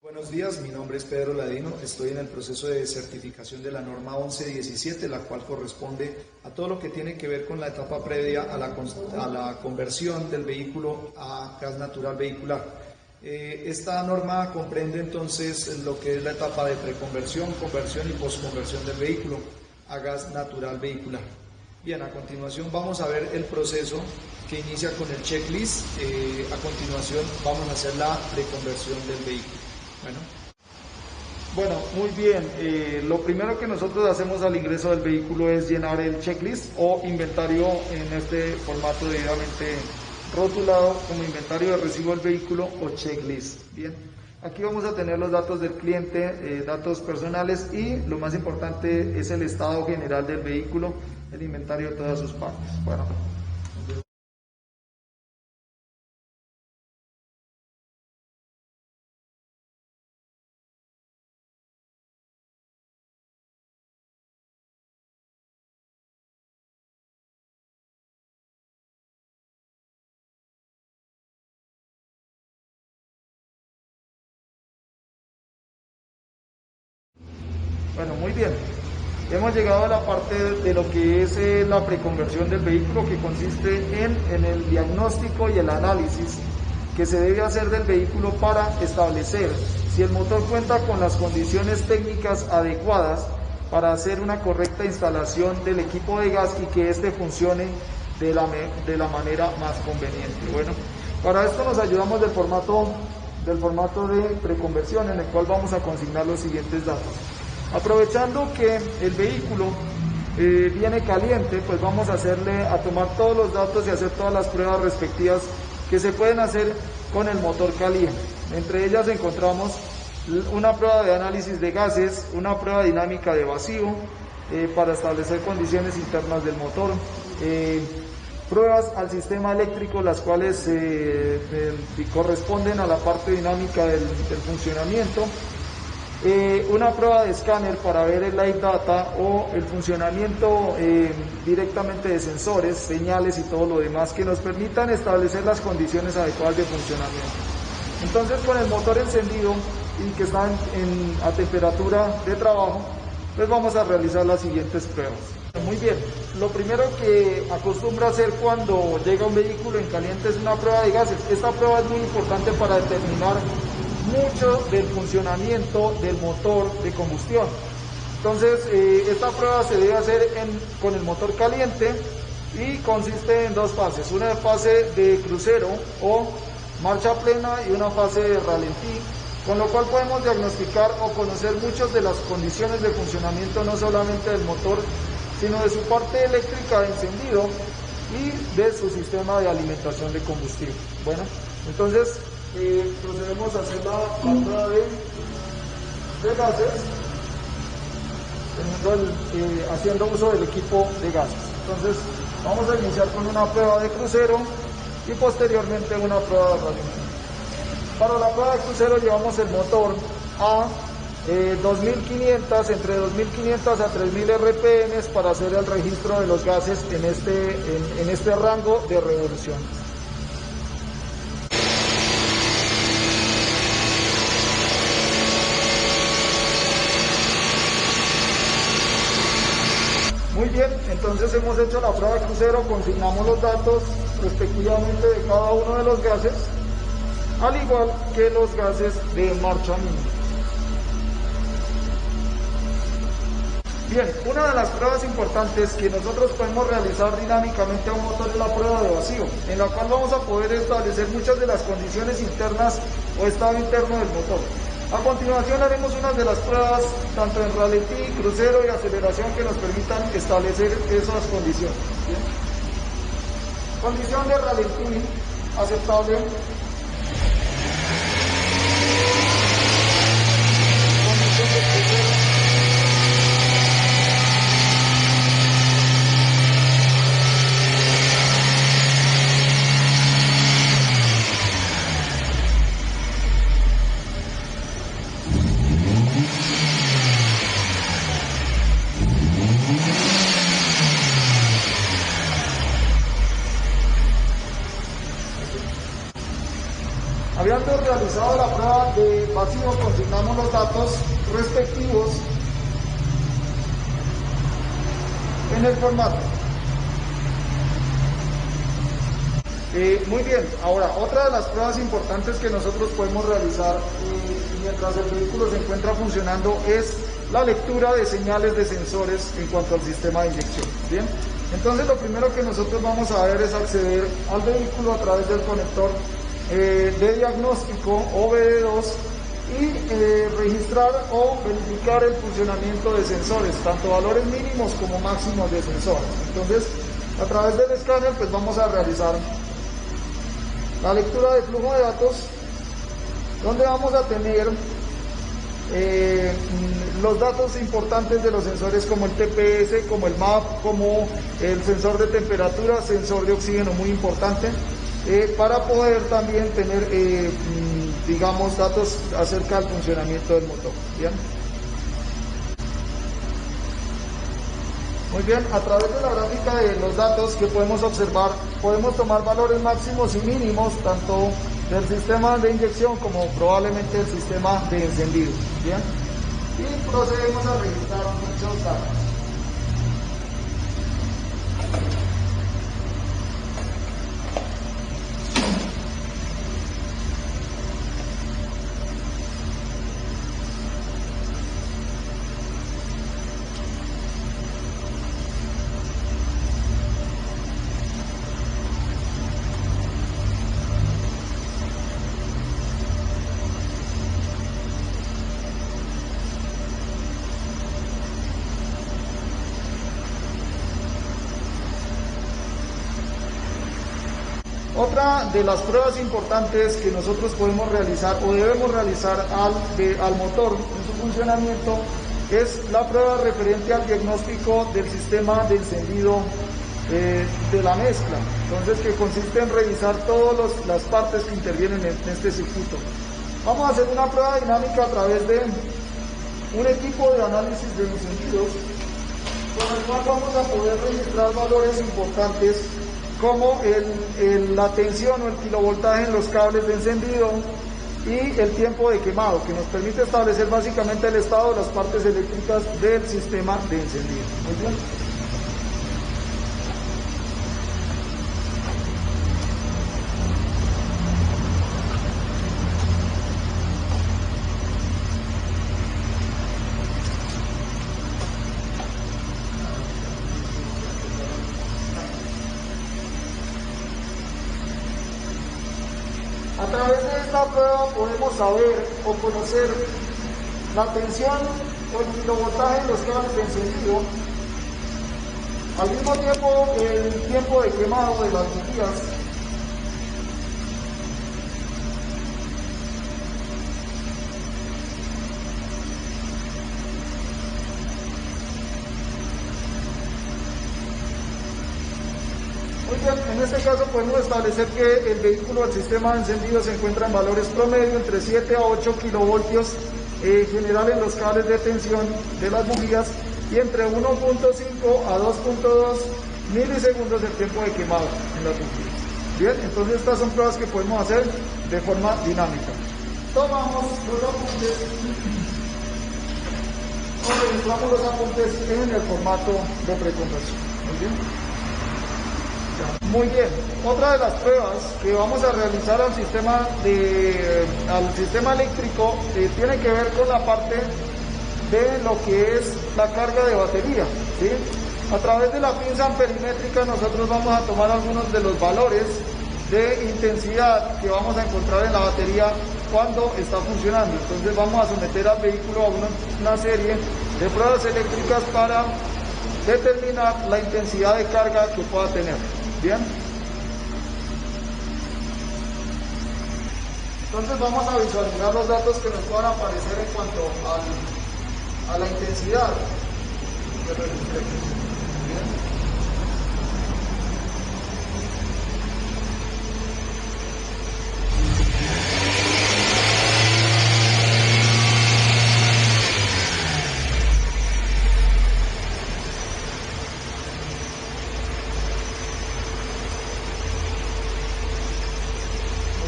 Buenos días, mi nombre es Pedro Ladino, estoy en el proceso de certificación de la norma 1117, la cual corresponde a todo lo que tiene que ver con la etapa previa a la conversión del vehículo a gas natural vehicular. Esta norma comprende entonces lo que es la etapa de preconversión, conversión y posconversión del vehículo a gas natural vehicular. Bien, a continuación vamos a ver el proceso que inicia con el checklist. A continuación vamos a hacer la preconversión del vehículo. Bueno, muy bien. Lo primero que nosotros hacemos al ingreso del vehículo es llenar el checklist o inventario en este formato debidamente rotulado como inventario de recibo del vehículo o checklist. Bien, aquí vamos a tener los datos del cliente, datos personales y lo más importante es el estado general del vehículo, el inventario de todas sus partes. Bueno, muy bien. Hemos llegado a la parte de lo que es la preconversión del vehículo, que consiste en el diagnóstico y el análisis que se debe hacer del vehículo para establecer si el motor cuenta con las condiciones técnicas adecuadas para hacer una correcta instalación del equipo de gas y que éste funcione de la manera más conveniente. Bueno, para esto nos ayudamos del formato de preconversión, en el cual vamos a consignar los siguientes datos. Aprovechando que el vehículo viene caliente, pues vamos a tomar todos los datos y hacer todas las pruebas respectivas que se pueden hacer con el motor caliente. Entre ellas encontramos una prueba de análisis de gases, una prueba dinámica de vacío para establecer condiciones internas del motor, pruebas al sistema eléctrico, las cuales corresponden a la parte dinámica del funcionamiento. Una prueba de escáner para ver el live data o el funcionamiento directamente de sensores, señales y todo lo demás que nos permitan establecer las condiciones adecuadas de funcionamiento. Entonces, con el motor encendido y que está a temperatura de trabajo, pues vamos a realizar las siguientes pruebas. Muy bien, lo primero que acostumbra hacer cuando llega un vehículo en caliente es una prueba de gases. Esta prueba es muy importante para determinar mucho del funcionamiento del motor de combustión. Entonces, esta prueba se debe hacer con el motor caliente y consiste en dos fases, una fase de crucero o marcha plena y una fase de ralentí, con lo cual podemos diagnosticar o conocer muchas de las condiciones de funcionamiento, no solamente del motor, sino de su parte eléctrica de encendido y de su sistema de alimentación de combustible. Bueno, entonces procedemos a hacer la prueba de gases, haciendo uso del equipo de gases. Entonces vamos a iniciar con una prueba de crucero y posteriormente una prueba de ralentí. Para la prueba de crucero llevamos el motor a 2500, entre 2500 a 3000 RPM para hacer el registro de los gases en este rango de revolución. Muy bien, entonces hemos hecho la prueba de crucero, consignamos los datos respectivamente de cada uno de los gases, al igual que los gases de marcha mínima. Bien, una de las pruebas importantes que nosotros podemos realizar dinámicamente a un motor es la prueba de vacío, en la cual vamos a poder establecer muchas de las condiciones internas o estado interno del motor. A continuación haremos unas de las pruebas tanto en ralentí, crucero y aceleración que nos permitan establecer esas condiciones. ¿Bien? Condición de ralentí aceptable. Condición de crucero. Habiendo realizado la prueba de vacío, consignamos los datos respectivos en el formato. Muy bien, ahora otra de las pruebas importantes que nosotros podemos realizar mientras el vehículo se encuentra funcionando es la lectura de señales de sensores en cuanto al sistema de inyección. Bien, entonces lo primero que nosotros vamos a ver es acceder al vehículo a través del conector de diagnóstico OBD2 y registrar o verificar el funcionamiento de sensores, tanto valores mínimos como máximos de sensores. Entonces, a través del escáner, pues vamos a realizar la lectura de flujo de datos, donde vamos a tener los datos importantes de los sensores como el TPS, como el MAP, como el sensor de temperatura, sensor de oxígeno muy importante, para poder también tener, digamos, datos acerca del funcionamiento del motor. ¿Bien? Muy bien, a través de la gráfica de los datos que podemos observar, podemos tomar valores máximos y mínimos, tanto del sistema de inyección como probablemente el sistema de encendido. Bien, y procedemos a registrar muchos datos. Otra de las pruebas importantes que nosotros podemos realizar o debemos realizar al motor en su funcionamiento es la prueba referente al diagnóstico del sistema de encendido de la mezcla. Entonces, que consiste en revisar todas las partes que intervienen en este circuito. Vamos a hacer una prueba dinámica a través de un equipo de análisis de encendidos, con el cual vamos a poder registrar valores importantes como la tensión o el kilovoltaje en los cables de encendido y el tiempo de quemado, que nos permite establecer básicamente el estado de las partes eléctricas del sistema de encendido. Muy bien. A través de esta prueba podemos saber o conocer la tensión o el kilovoltaje en los cables de encendido, al mismo tiempo el tiempo de quemado de las bujías, en este caso podemos establecer que el vehículo, el sistema de encendido se encuentra en valores promedio entre 7 a 8 kilovoltios general en los cables de tensión de las bujías y entre 1.5 a 2.2 milisegundos del tiempo de quemado en las bujías. Bien, entonces estas son pruebas que podemos hacer de forma dinámica. Tomamos los apuntes o registramos los apuntes en el formato de preconversión. Muy bien. Muy bien, otra de las pruebas que vamos a realizar al sistema eléctrico tiene que ver con la parte de lo que es la carga de batería, ¿sí? A través de la pinza amperimétrica nosotros vamos a tomar algunos de los valores de intensidad que vamos a encontrar en la batería cuando está funcionando. Entonces vamos a someter al vehículo a una serie de pruebas eléctricas para determinar la intensidad de carga que pueda tener. Bien. Entonces vamos a visualizar los datos que nos puedan aparecer en cuanto a la intensidad que registremos.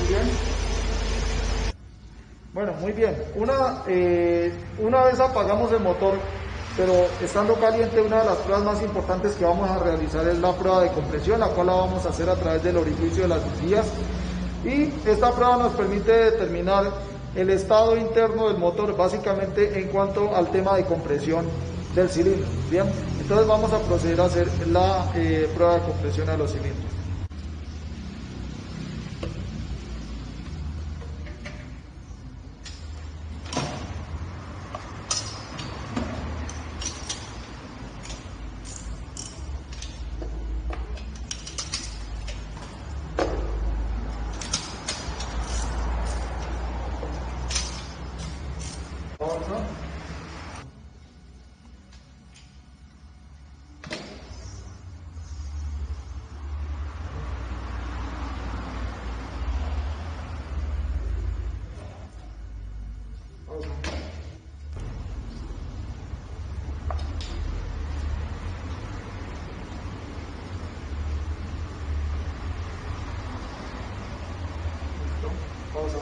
Bien. Bueno, muy bien. Una vez apagamos el motor, pero estando caliente, una de las pruebas más importantes que vamos a realizar es la prueba de compresión, la cual la vamos a hacer a través del orificio de las bujías. Y esta prueba nos permite determinar el estado interno del motor, básicamente en cuanto al tema de compresión del cilindro. Bien, entonces vamos a proceder a hacer la prueba de compresión a los cilindros. Pausa. Pausa.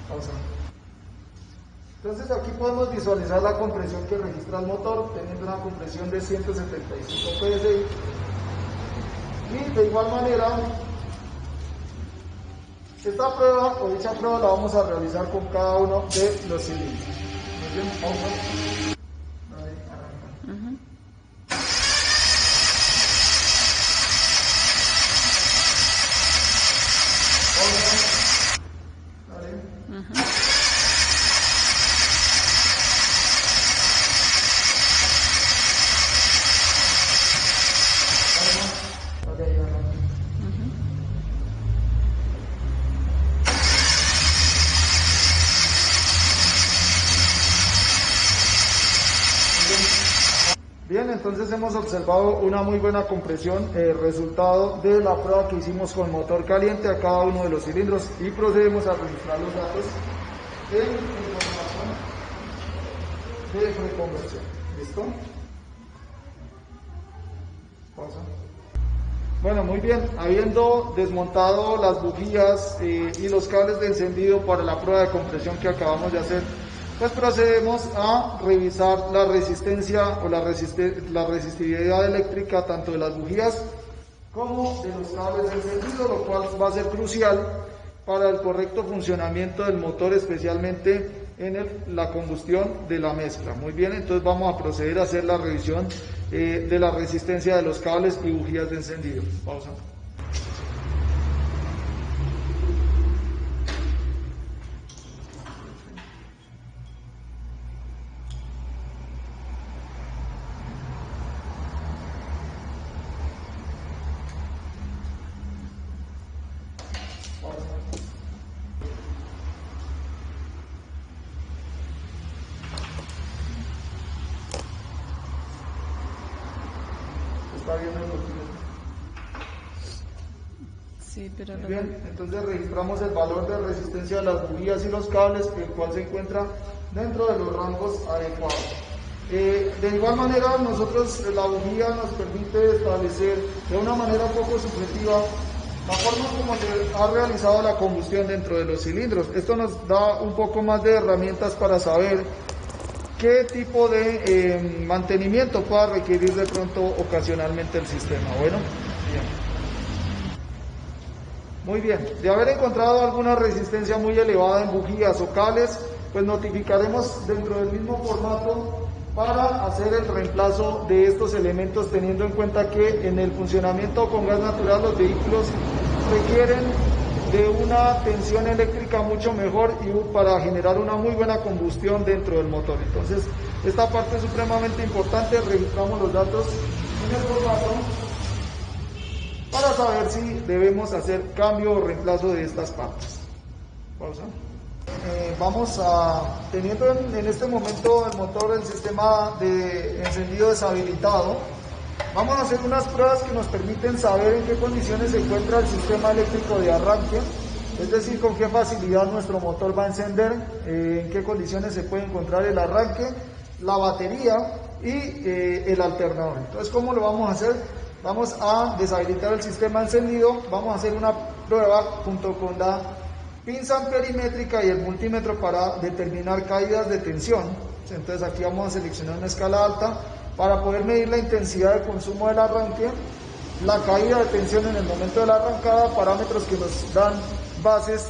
Pausa. Entonces aquí podemos visualizar la compresión que registra el motor, teniendo una compresión de 175 psi. Y de igual manera, esta prueba o dicha prueba la vamos a realizar con cada uno de los cilindros. Muy bien, pausa. Dale, arranca. Pausa. Dale. Pausa. Ok, arranca. Bien, entonces hemos observado una muy buena compresión, resultado de la prueba que hicimos con motor caliente a cada uno de los cilindros, y procedemos a registrar los datos de información de reconversión. ¿Listo? Pausa. Bueno, muy bien, habiendo desmontado las bujías y los cables de encendido para la prueba de compresión que acabamos de hacer, pues procedemos a revisar la resistencia o la resistividad eléctrica tanto de las bujías como de los cables de encendido, lo cual va a ser crucial para el correcto funcionamiento del motor, especialmente en la combustión de la mezcla. Muy bien, entonces vamos a proceder a hacer la revisión de la resistencia de los cables y bujías de encendido. Pausa. ¿Está viendo el documento? Sí, pero no. Bien, entonces registramos el valor de resistencia de las bujías y los cables, el cual se encuentra dentro de los rangos adecuados. De igual manera, nosotros la bujía nos permite establecer de una manera poco subjetiva la forma como se ha realizado la combustión dentro de los cilindros. Esto nos da un poco más de herramientas para saber qué tipo de mantenimiento pueda requerir de pronto ocasionalmente el sistema. Bueno, bien. Muy bien, de haber encontrado alguna resistencia muy elevada en bujías o cables, pues notificaremos dentro del mismo formato para hacer el reemplazo de estos elementos, teniendo en cuenta que en el funcionamiento con gas natural los vehículos requieren de una tensión eléctrica mucho mejor y para generar una muy buena combustión dentro del motor. Entonces, esta parte es supremamente importante. Registramos los datos en el formato para saber si debemos hacer cambio o reemplazo de estas partes. Pausa. Vamos a, teniendo en este momento el motor, el sistema de encendido deshabilitado, vamos a hacer unas pruebas que nos permiten saber en qué condiciones se encuentra el sistema eléctrico de arranque, es decir, con qué facilidad nuestro motor va a encender, en qué condiciones se puede encontrar el arranque la batería y el alternador. Entonces, ¿cómo lo vamos a hacer? Vamos a deshabilitar el sistema encendido, vamos a hacer una prueba junto con la pinza amperimétrica y el multímetro para determinar caídas de tensión. Entonces aquí vamos a seleccionar una escala alta para poder medir la intensidad de consumo del arranque, la caída de tensión en el momento de la arrancada, parámetros que nos dan bases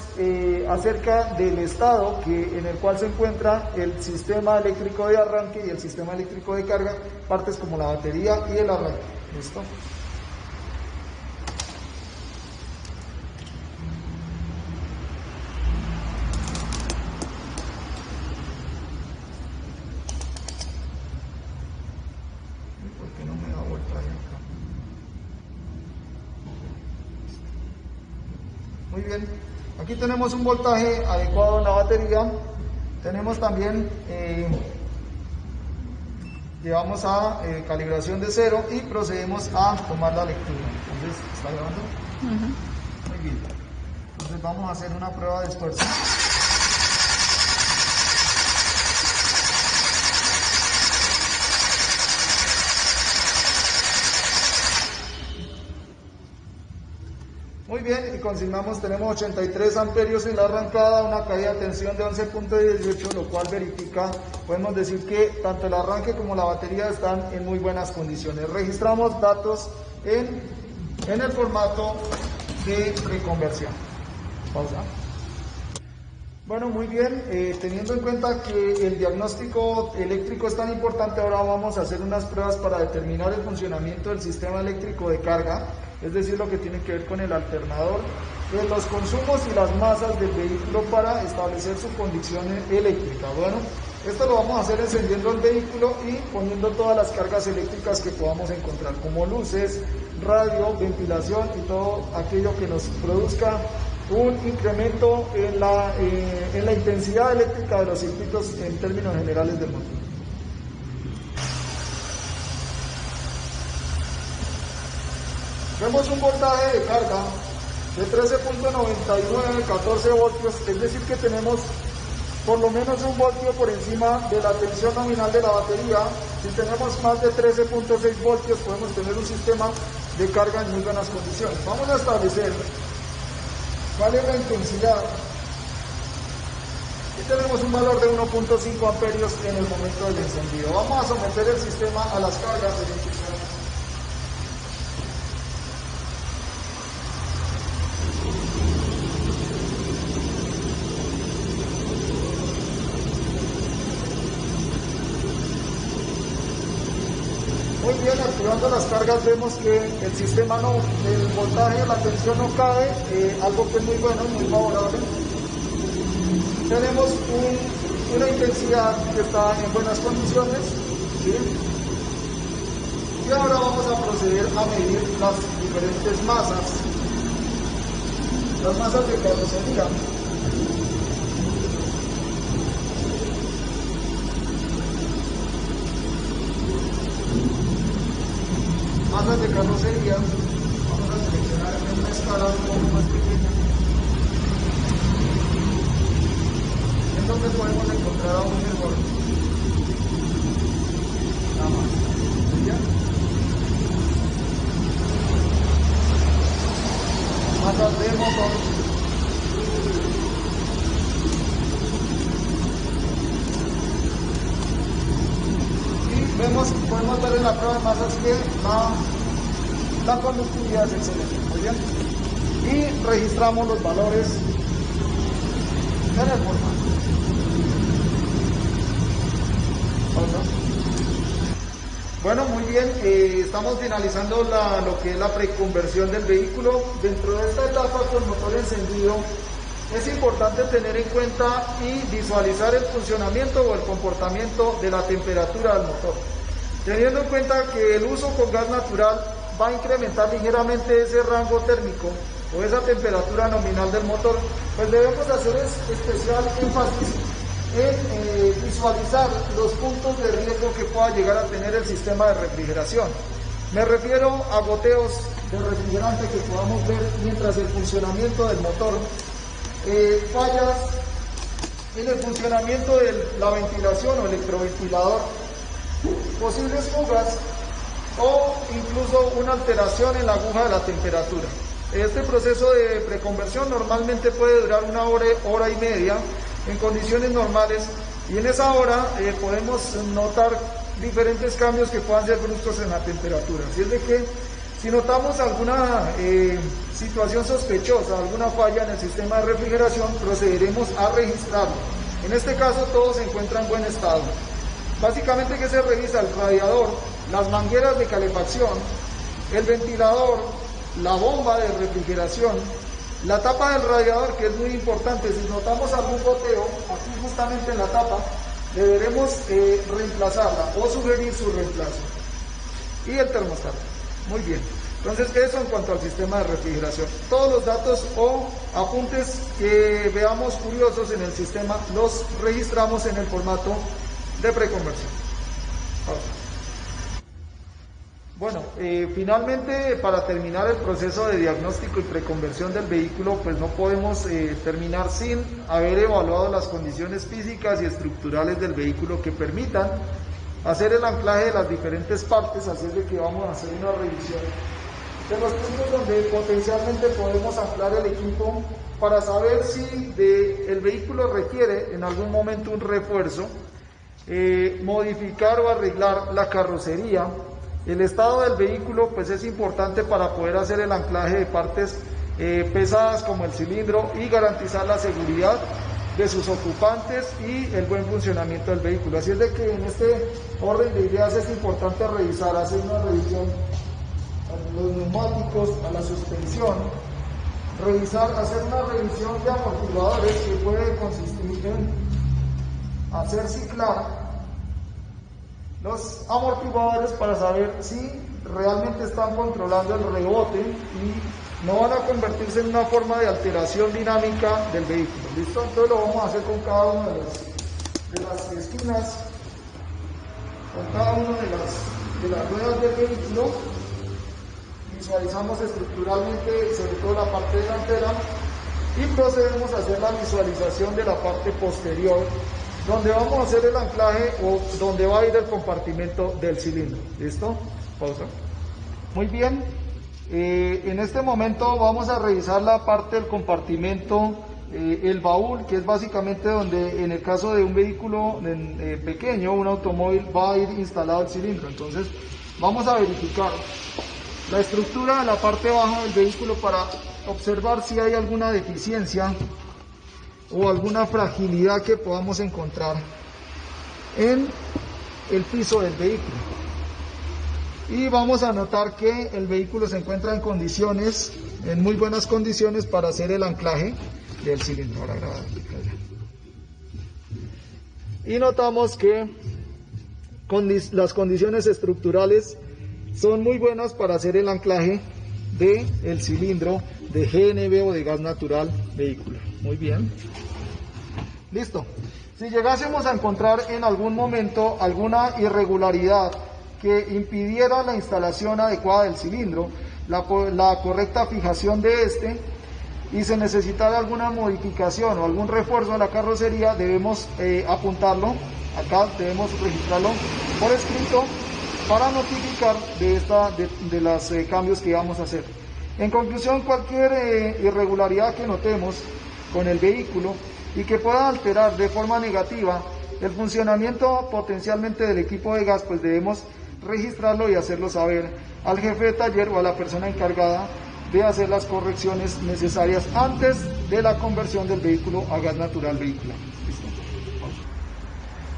acerca del estado en el cual se encuentra el sistema eléctrico de arranque y el sistema eléctrico de carga, partes como la batería y el arranque. ¿Listo? ¿Por qué no me da vuelta ahí acá? Muy bien, aquí tenemos un voltaje adecuado en la batería. Tenemos también llevamos a calibración de 0 y procedemos a tomar la lectura. Entonces, ¿está grabando? Muy bien. Entonces vamos a hacer una prueba de esfuerzo. Muy bien, y consignamos, tenemos 83 amperios en la arrancada, una caída de tensión de 11.18, lo cual verifica, podemos decir que tanto el arranque como la batería están en muy buenas condiciones. Registramos datos en el formato de reconversión. Pausa. Bueno, muy bien, teniendo en cuenta que el diagnóstico eléctrico es tan importante, ahora vamos a hacer unas pruebas para determinar el funcionamiento del sistema eléctrico de carga, es decir, lo que tiene que ver con el alternador, los consumos y las masas del vehículo para establecer su condición eléctrica. Bueno, esto lo vamos a hacer encendiendo el vehículo y poniendo todas las cargas eléctricas que podamos encontrar, como luces, radio, ventilación y todo aquello que nos produzca un incremento en la intensidad eléctrica de los circuitos en términos generales del motor. Vemos un voltaje de carga de 13.99, 14 voltios, es decir que tenemos por lo menos un voltio por encima de la tensión nominal de la batería. Si tenemos más de 13.6 voltios podemos tener un sistema de carga en muy buenas condiciones. Vamos a establecer cuál es la intensidad. Aquí tenemos un valor de 1.5 amperios en el momento del encendido. Vamos a someter el sistema a las cargas eléctricas. Muy bien, activando las cargas vemos que el sistema el voltaje, la tensión no cae, algo que es muy bueno, muy favorable. Tenemos una intensidad que está en buenas condiciones, ¿sí? Y ahora vamos a proceder a medir las diferentes masas, las masas de carrocería. Masas de carrocería, vamos a seleccionar en una escala un poco más pequeña, en donde podemos encontrar aún mejor la masa. ¿Ya? Masas de motor. Podemos ver en la prueba de masas que la conductividad es excelente. Muy bien. Y registramos los valores en el formato. Bueno, muy bien, estamos finalizando lo que es la preconversión del vehículo. Dentro de esta etapa con motor encendido, es importante tener en cuenta y visualizar el funcionamiento o el comportamiento de la temperatura del motor. Teniendo en cuenta que el uso con gas natural va a incrementar ligeramente ese rango térmico o esa temperatura nominal del motor, pues debemos hacer especial énfasis en visualizar los puntos de riesgo que pueda llegar a tener el sistema de refrigeración. Me refiero a goteos de refrigerante que podamos ver mientras el funcionamiento del motor, fallas En el funcionamiento de la ventilación o electroventilador, posibles fugas o incluso una alteración en la aguja de la temperatura. Este proceso de preconversión normalmente puede durar una hora y media en condiciones normales, y en esa hora podemos notar diferentes cambios que puedan ser bruscos en la temperatura. Así es de que si notamos alguna situación sospechosa, alguna falla en el sistema de refrigeración, procederemos a registrarlo. En este caso todo se encuentra en buen estado. Básicamente, ¿qué se revisa? El radiador, las mangueras de calefacción, el ventilador, la bomba de refrigeración, la tapa del radiador, que es muy importante. Si notamos algún goteo, aquí justamente en la tapa, deberemos reemplazarla o sugerir su reemplazo. Y el termostato. Muy bien. Entonces, eso en cuanto al sistema de refrigeración. Todos los datos o apuntes que veamos curiosos en el sistema los registramos en el formato de preconversión. Bueno, finalmente, para terminar el proceso de diagnóstico y preconversión del vehículo, pues no podemos terminar sin haber evaluado las condiciones físicas y estructurales del vehículo que permitan hacer el anclaje de las diferentes partes. Así es de que vamos a hacer una revisión de los puntos donde potencialmente podemos anclar el equipo para saber si el vehículo requiere en algún momento un refuerzo, modificar o arreglar la carrocería. El estado del vehículo pues es importante para poder hacer el anclaje de partes pesadas como el cilindro y garantizar la seguridad de sus ocupantes y el buen funcionamiento del vehículo. Así es de que en este orden de ideas es importante revisar, hacer una revisión a los neumáticos, a la suspensión, hacer una revisión de amortiguadores que puede consistir en hacer ciclar los amortiguadores para saber si realmente están controlando el rebote y no van a convertirse en una forma de alteración dinámica del vehículo. ¿Listo? Entonces lo vamos a hacer con cada una de las esquinas, con cada una de las ruedas del vehículo. Visualizamos estructuralmente sobre todo la parte delantera y procedemos a hacer la visualización de la parte posterior, donde vamos a hacer el anclaje o donde va a ir el compartimento del cilindro. ¿Listo? Pausa. Muy bien. En este momento vamos a revisar la parte del compartimento, el baúl, que es básicamente donde en el caso de un vehículo pequeño, un automóvil, va a ir instalado el cilindro. Entonces vamos a verificar la estructura de la parte baja del vehículo para observar si hay alguna deficiencia o alguna fragilidad que podamos encontrar en el piso del vehículo. Y vamos a notar que el vehículo se encuentra en muy buenas condiciones para hacer el anclaje del cilindro. Ahora graba. Y notamos que las condiciones estructurales son muy buenas para hacer el anclaje del cilindro de GNV o de gas natural vehicular. Muy bien. Listo. Si llegásemos a encontrar en algún momento alguna irregularidad que impidiera la instalación adecuada del cilindro, la correcta fijación de este, y se necesitara alguna modificación o algún refuerzo en la carrocería, debemos apuntarlo, acá debemos registrarlo por escrito para notificar de los cambios que vamos a hacer. En conclusión, cualquier irregularidad que notemos con el vehículo y que pueda alterar de forma negativa el funcionamiento potencialmente del equipo de gas, pues debemos registrarlo y hacerlo saber al jefe de taller o a la persona encargada de hacer las correcciones necesarias antes de la conversión del vehículo a gas natural vehicular. ¿Listo?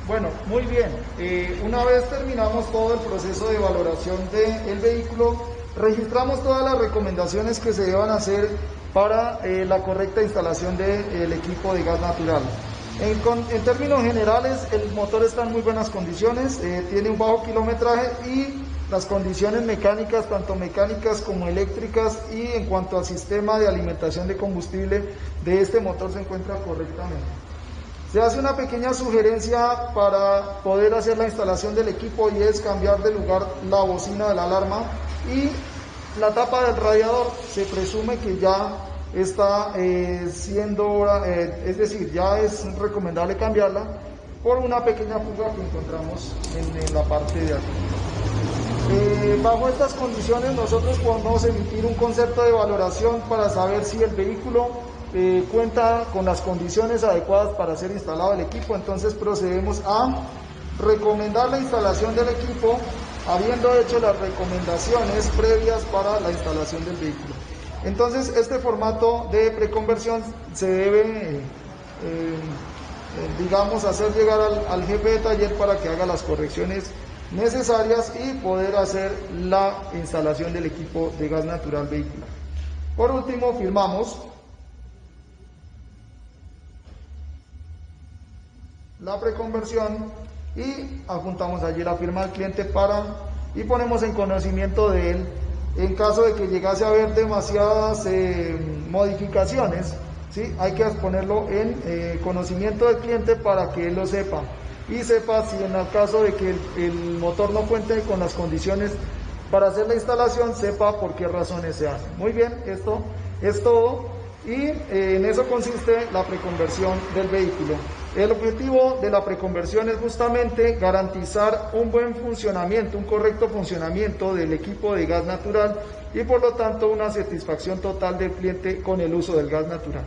Bueno, muy bien. Una vez terminamos todo el proceso de valoración del vehículo, registramos todas las recomendaciones que se deban hacer para la correcta instalación del equipo de gas natural. En términos generales, el motor está en muy buenas condiciones, tiene un bajo kilometraje y las condiciones mecánicas, tanto mecánicas como eléctricas, y en cuanto al sistema de alimentación de combustible de este motor se encuentra correctamente. Se hace una pequeña sugerencia para poder hacer la instalación del equipo, y es cambiar de lugar la bocina de la alarma y la tapa del radiador. Se presume que ya está es decir, ya es recomendable cambiarla por una pequeña fuga que encontramos en la parte de aquí. Bajo estas condiciones nosotros podemos emitir un concepto de valoración para saber si el vehículo cuenta con las condiciones adecuadas para ser instalado el equipo. Entonces procedemos a recomendar la instalación del equipo habiendo hecho las recomendaciones previas para la instalación del vehículo. Entonces este formato de preconversión se debe digamos hacer llegar al jefe de taller para que haga las correcciones necesarias y poder hacer la instalación del equipo de gas natural vehicular. Por último, firmamos la preconversión y adjuntamos allí la firma del cliente y ponemos en conocimiento de él en caso de que llegase a haber demasiadas modificaciones, ¿sí? Hay que ponerlo en conocimiento del cliente para que él lo sepa y sepa si en el caso de que el motor no cuente con las condiciones para hacer la instalación, sepa por qué razones se hace. Muy bien, esto es todo y en eso consiste la preconversión del vehículo. El objetivo de la preconversión es justamente garantizar un buen funcionamiento, un correcto funcionamiento del equipo de gas natural y por lo tanto una satisfacción total del cliente con el uso del gas natural.